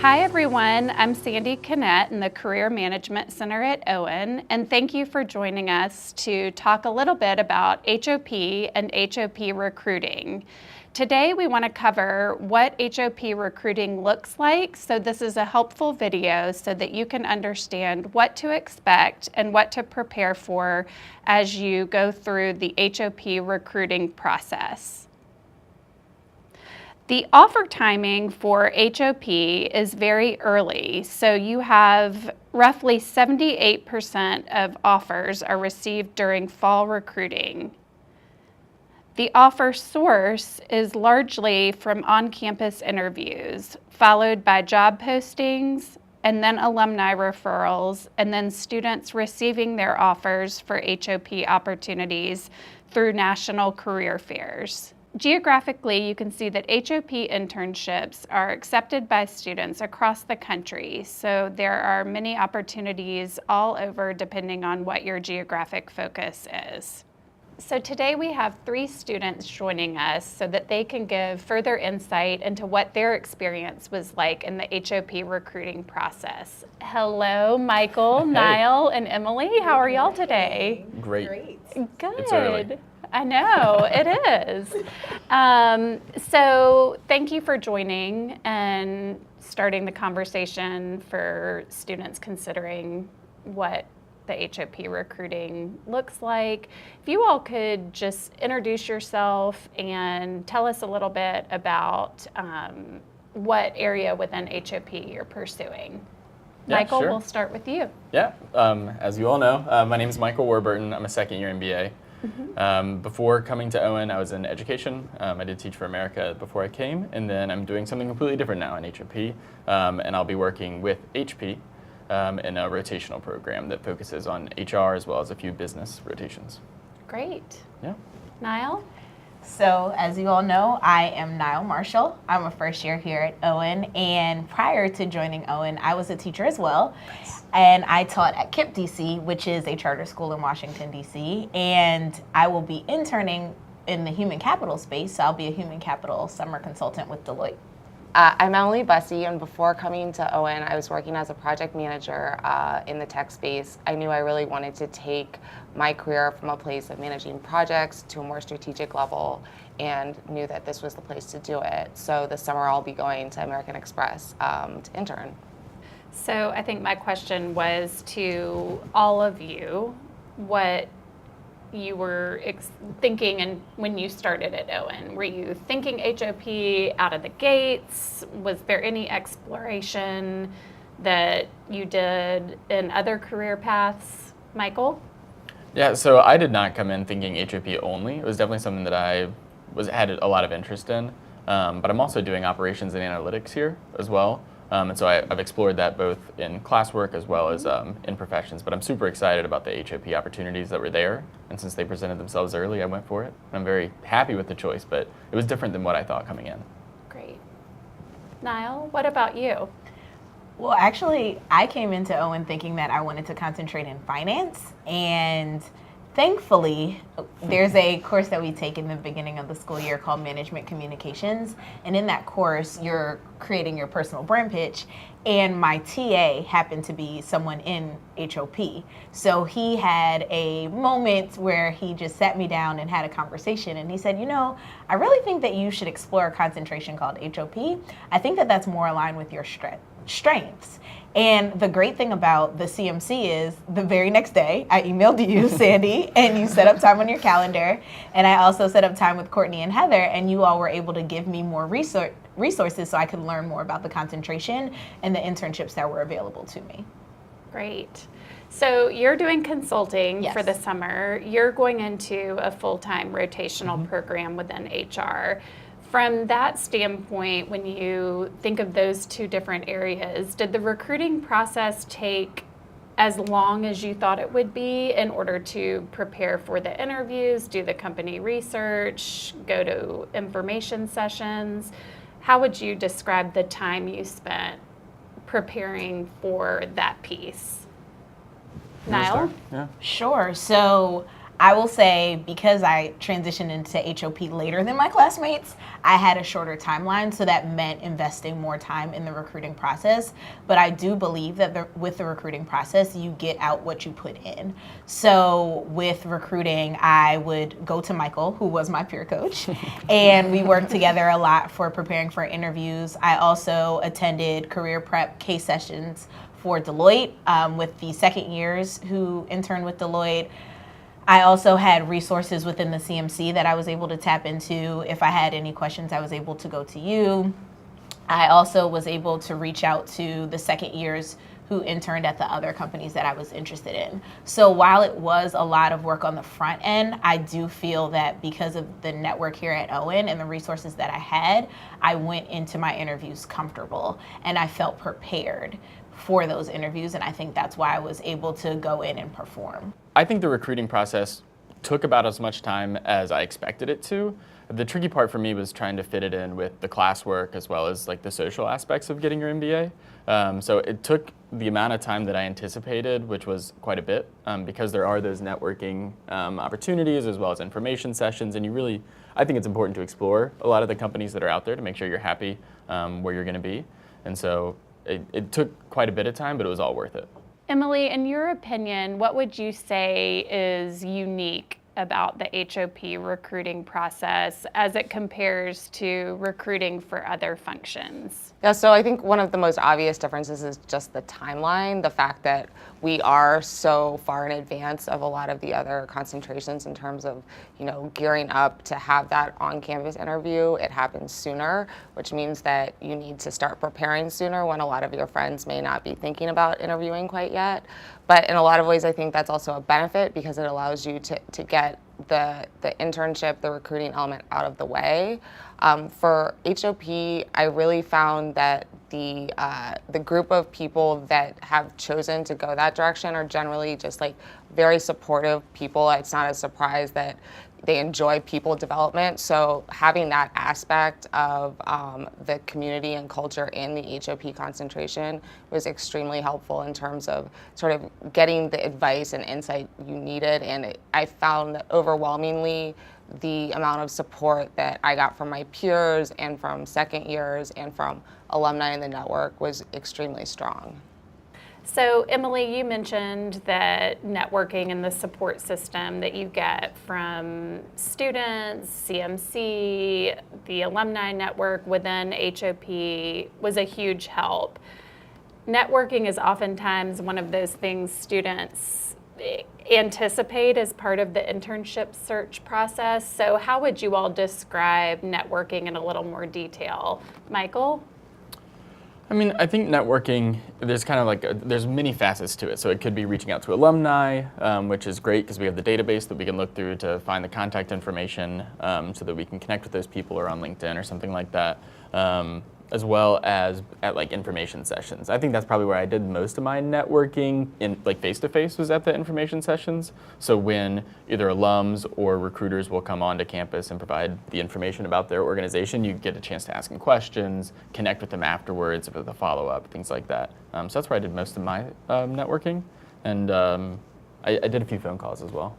Hi everyone, I'm Sandy Kinnett in the Career Management Center at Owen, and thank you for joining us to talk a little bit about HOP and HOP recruiting. Today we want to cover what HOP recruiting looks like, so this is a helpful video so that you can understand what to expect and what to prepare for as you go through the HOP recruiting process. The offer timing for HOP is very early, so you have roughly 78% of offers are received during fall recruiting. The offer source is largely from on-campus interviews, followed by job postings, and then alumni referrals, and then students receiving their offers for HOP opportunities through national career fairs. Geographically, you can see that HOP internships are accepted by students across the country, so there are many opportunities all over depending on what your geographic focus is. So today we have 3 students joining us so that they can give further insight into what their experience was like in the HOP recruiting process. Hello, Michael, Hey. Niall, and Emily. How are y'all today? Great. Good. It's early. I know, it is. So thank you for joining and starting the conversation for students considering what the HOP recruiting looks like. If you all could just introduce yourself and tell us a little bit about what area within HOP you're pursuing. Yeah, Michael, sure. we'll start with you. Yeah, as you all know, my name is Michael Warburton. I'm a second-year MBA. Before coming to Owen, I was in education. I did Teach for America before I came, and then I'm doing something completely different now in HOP, and I'll be working with HP in a rotational program that focuses on HR as well as a few business rotations. Great. Yeah. Niall? So, as you all know, I am Niall Marshall. I'm a first year here at Owen, and prior to joining Owen, I was a teacher as well. And I taught at KIPP DC, which is a charter school in Washington, DC, and I will be interning in the human capital space, so I'll be a human capital summer consultant with Deloitte. I'm Emily Bussey, and before coming to Owen, I was working as a project manager in the tech space. I knew I really wanted to take my career from a place of managing projects to a more strategic level, and knew that this was the place to do it. So this summer I'll be going to American Express to intern. So I think my question was to all of you, what you were thinking and when you started at Owen. Were you thinking HOP out of the gates? Was there any exploration that you did in other career paths? Michael? Yeah, so I did not come in thinking HOP only. It was definitely something that I had a lot of interest in, but I'm also doing operations and analytics here as well. And so I've explored that both in classwork as well as in professions. But I'm super excited about the HOP opportunities that were there. And since they presented themselves early, I went for it. I'm very happy with the choice, but it was different than what I thought coming in. Great. Niall, what about you? Well, actually, I came into Owen thinking that I wanted to concentrate in finance, and thankfully, there's a course that we take in the beginning of the school year called Management Communications, and in that course, you're creating your personal brand pitch, and my TA happened to be someone in HOP. So he had a moment where he just sat me down and had a conversation, and he said, you know, I really think that you should explore a concentration called HOP. I think that that's more aligned with your strengths. And the great thing about the CMC is the very next day, I emailed you, Sandy, and you set up time on your calendar. And I also set up time with Courtney and Heather, and you all were able to give me more resources so I could learn more about the concentration and the internships that were available to me. Great. So you're doing consulting Yes. for the summer. You're going into a full-time rotational program within HR. From that standpoint, when you think of those 2 different areas, did the recruiting process take as long as you thought it would be in order to prepare for the interviews, do the company research, go to information sessions? How would you describe the time you spent preparing for that piece? You wanna Niall? start? Yeah. Sure. So I will say, because I transitioned into HOP later than my classmates, I had a shorter timeline, so that meant investing more time in the recruiting process. But I do believe that with the recruiting process, you get out what you put in. So with recruiting, I would go to Michael, who was my peer coach, and we worked together a lot for preparing for interviews. I also attended career prep case sessions for Deloitte with the second years who interned with Deloitte. I also had resources within the CMC that I was able to tap into. If I had any questions, I was able to go to you. I also was able to reach out to the second years who interned at the other companies that I was interested in. So while it was a lot of work on the front end, I do feel that because of the network here at Owen and the resources that I had, I went into my interviews comfortable and I felt prepared for those interviews, and I think that's why I was able to go in and perform. I think the recruiting process took about as much time as I expected it to. The tricky part for me was trying to fit it in with the classwork as well as like the social aspects of getting your MBA. So it took the amount of time that I anticipated, which was quite a bit, because there are those networking opportunities as well as information sessions, and I think it's important to explore a lot of the companies that are out there to make sure you're happy where you're going to be. And so it took quite a bit of time, but it was all worth it. Emily, in your opinion, what would you say is unique about the HOP recruiting process as it compares to recruiting for other functions? Yeah, so I think one of the most obvious differences is just the timeline, the fact that we are so far in advance of a lot of the other concentrations in terms of, gearing up to have that on-campus interview. It happens sooner, which means that you need to start preparing sooner when a lot of your friends may not be thinking about interviewing quite yet. But in a lot of ways, I think that's also a benefit because it allows you to get the internship, the recruiting element out of the way. For HOP, I really found that the group of people that have chosen to go that direction are generally just like very supportive people. It's not a surprise that they enjoy people development. So having that aspect of the community and culture in the HOP concentration was extremely helpful in terms of sort of getting the advice and insight you needed. And I found that overwhelmingly the amount of support that I got from my peers and from second years and from alumni in the network was extremely strong. So, Emily, you mentioned that networking and the support system that you get from students, CMC, the alumni network within HOP was a huge help. Networking is oftentimes one of those things students anticipate as part of the internship search process. So how would you all describe networking in a little more detail? Michael? I mean, I think networking, there's kind of there's many facets to it. So it could be reaching out to alumni, which is great because we have the database that we can look through to find the contact information so that we can connect with those people or on LinkedIn or something like that, as well as at information sessions. I think that's probably where I did most of my networking in face-to-face was at the information sessions. So when either alums or recruiters will come onto campus and provide the information about their organization, you get a chance to ask them questions, connect with them afterwards with a follow-up, things like that. So that's where I did most of my networking. And I did a few phone calls as well.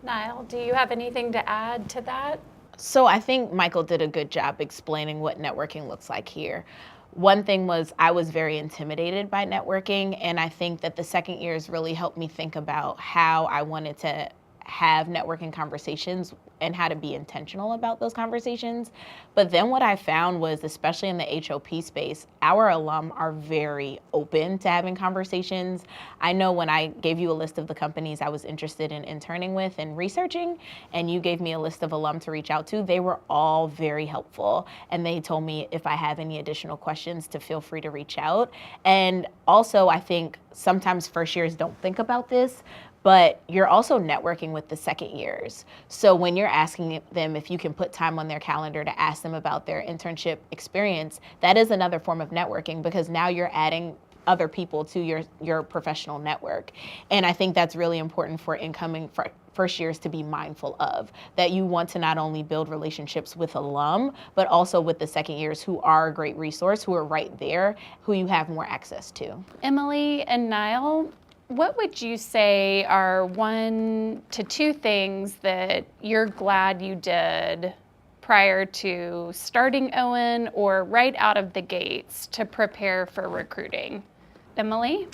Niall, do you have anything to add to that? So I think Michael did a good job explaining what networking looks like here. One thing was I was very intimidated by networking, and I think that the second years really helped me think about how I wanted to have networking conversations and how to be intentional about those conversations. But then what I found was, especially in the HOP space, our alum are very open to having conversations. I know when I gave you a list of the companies I was interested in interning with and researching, and you gave me a list of alum to reach out to, they were all very helpful. And they told me if I have any additional questions to feel free to reach out. And also, I think sometimes first years don't think about this, but you're also networking with the second years. So when you're asking them if you can put time on their calendar to ask them about their internship experience, that is another form of networking because now you're adding other people to your professional network. And I think that's really important for incoming first years to be mindful of, that you want to not only build relationships with alum, but also with the second years who are a great resource, who are right there, who you have more access to. Emily and Niall, What would you say are 1 to 2 things that you're glad you did prior to starting Owen or right out of the gates to prepare for recruiting? Emily?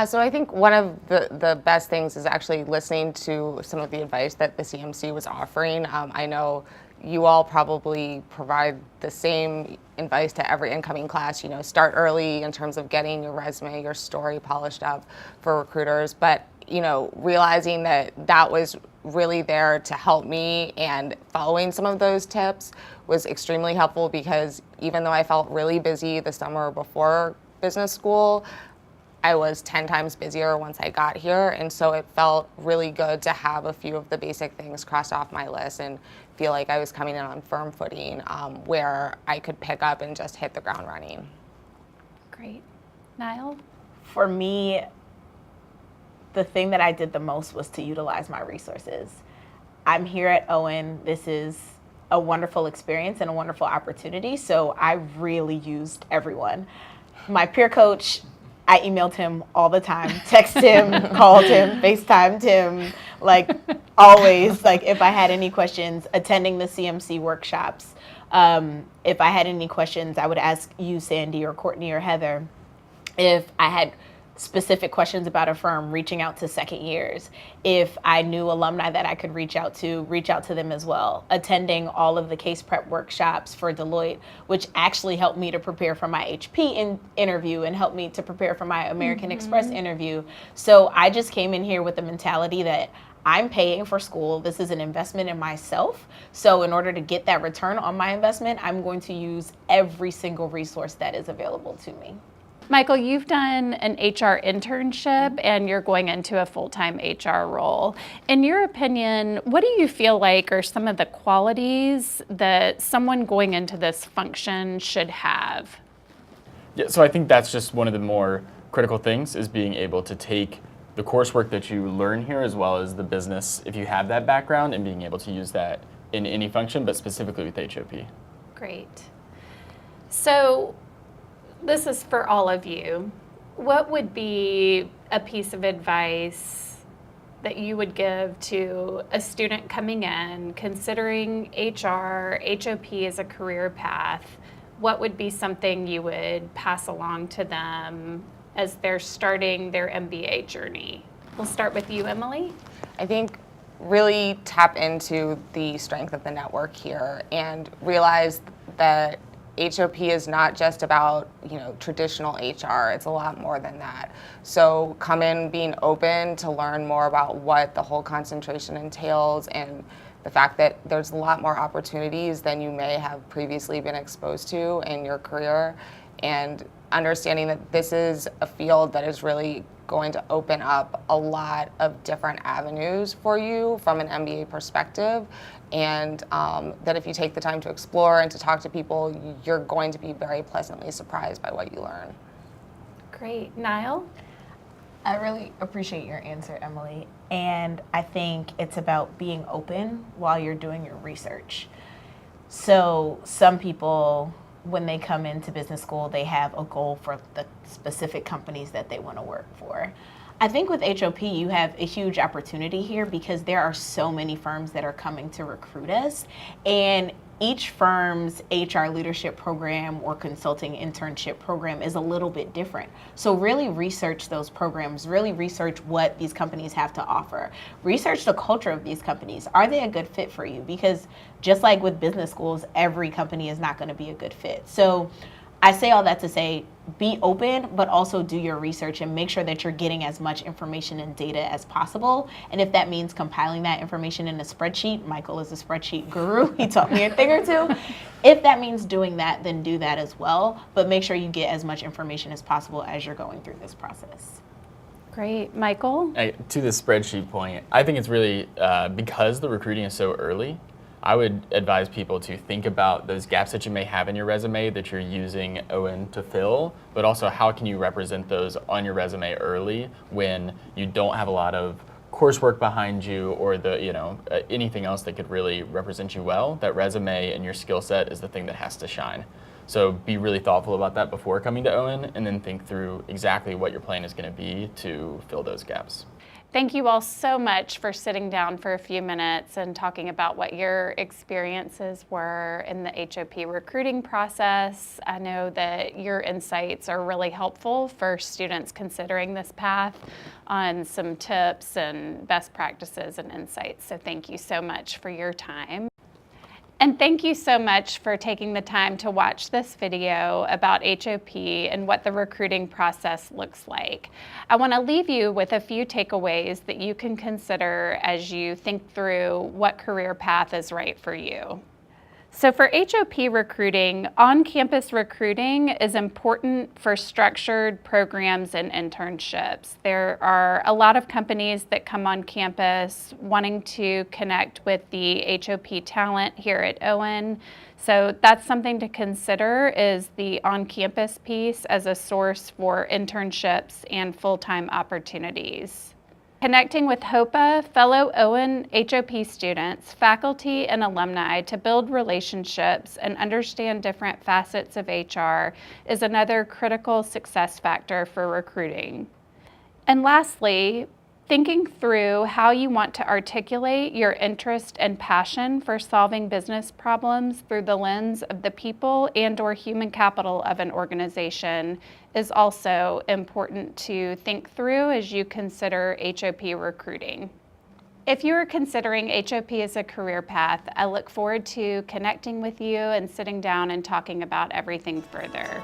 So I think one of the best things is actually listening to some of the advice that the CMC was offering. I know you all probably provide the same advice to every incoming class, start early in terms of getting your resume, your story polished up for recruiters. But, realizing that that was really there to help me and following some of those tips was extremely helpful because even though I felt really busy the summer before business school, I was 10 times busier once I got here, and so it felt really good to have a few of the basic things crossed off my list and feel like I was coming in on firm footing where I could pick up and just hit the ground running. Great. Niall? For me, the thing that I did the most was to utilize my resources. I'm here at Owen. This is a wonderful experience and a wonderful opportunity, so I really used everyone. My peer coach, I emailed him all the time, texted him, called him, FaceTimed him, always. If I had any questions, attending the CMC workshops. If I had any questions, I would ask you, Sandy, or Courtney, or Heather. If I had specific questions about a firm, reaching out to second years. If I knew alumni that I could reach out to them as well. Attending all of the case prep workshops for Deloitte, which actually helped me to prepare for my HP interview and helped me to prepare for my American Express interview. So I just came in here with the mentality that I'm paying for school. This is an investment in myself. So in order to get that return on my investment, I'm going to use every single resource that is available to me. Michael, you've done an HR internship and you're going into a full-time HR role. In your opinion, what do you feel like are some of the qualities that someone going into this function should have? Yeah, so I think that's just one of the more critical things is being able to take the coursework that you learn here as well as the business, if you have that background, and being able to use that in any function, but specifically with HOP. Great. So this is for all of you. What would be a piece of advice that you would give to a student coming in, considering HR, HOP as a career path? What would be something you would pass along to them as they're starting their MBA journey? We'll start with you, Emily. I think really tap into the strength of the network here and realize that HOP is not just about, traditional HR. It's a lot more than that. So come in being open to learn more about what the whole concentration entails and the fact that there's a lot more opportunities than you may have previously been exposed to in your career, and understanding that this is a field that is really going to open up a lot of different avenues for you from an MBA perspective, and that if you take the time to explore and to talk to people, you're going to be very pleasantly surprised by what you learn. Great. Niall? I really appreciate your answer, Emily. And I think it's about being open while you're doing your research. So some people, when they come into business school, they have a goal for the specific companies that they want to work for. I think with HOP, you have a huge opportunity here because there are so many firms that are coming to recruit us, and each firm's HR leadership program or consulting internship program is a little bit different. So really research those programs, really research what these companies have to offer. Research the culture of these companies. Are they a good fit for you? Because just like with business schools, every company is not going to be a good fit. So I say all that to say, be open, but also do your research and make sure that you're getting as much information and data as possible. And if that means compiling that information in a spreadsheet, Michael is a spreadsheet guru. He taught me a thing or two. If that means doing that, then do that as well. But make sure you get as much information as possible as you're going through this process. Great. Michael? To the spreadsheet point, I think it's really, because the recruiting is so early, I would advise people to think about those gaps that you may have in your resume that you're using Owen to fill, but also how can you represent those on your resume early when you don't have a lot of coursework behind you or anything else that could really represent you well. That resume and your skill set is the thing that has to shine. So be really thoughtful about that before coming to Owen, and then think through exactly what your plan is going to be to fill those gaps. Thank you all so much for sitting down for a few minutes and talking about what your experiences were in the HOP recruiting process. I know that your insights are really helpful for students considering this path on some tips and best practices and insights. So thank you so much for your time. And thank you so much for taking the time to watch this video about HOP and what the recruiting process looks like. I want to leave you with a few takeaways that you can consider as you think through what career path is right for you. So for HOP recruiting, on-campus recruiting is important for structured programs and internships. There are a lot of companies that come on campus wanting to connect with the HOP talent here at Owen. So that's something to consider, is the on-campus piece as a source for internships and full-time opportunities. Connecting with HOPA, fellow Owen HOP students, faculty, and alumni to build relationships and understand different facets of HR is another critical success factor for recruiting. And lastly, thinking through how you want to articulate your interest and passion for solving business problems through the lens of the people and/or human capital of an organization is also important to think through as you consider HOP recruiting. If you are considering HOP as a career path, I look forward to connecting with you and sitting down and talking about everything further.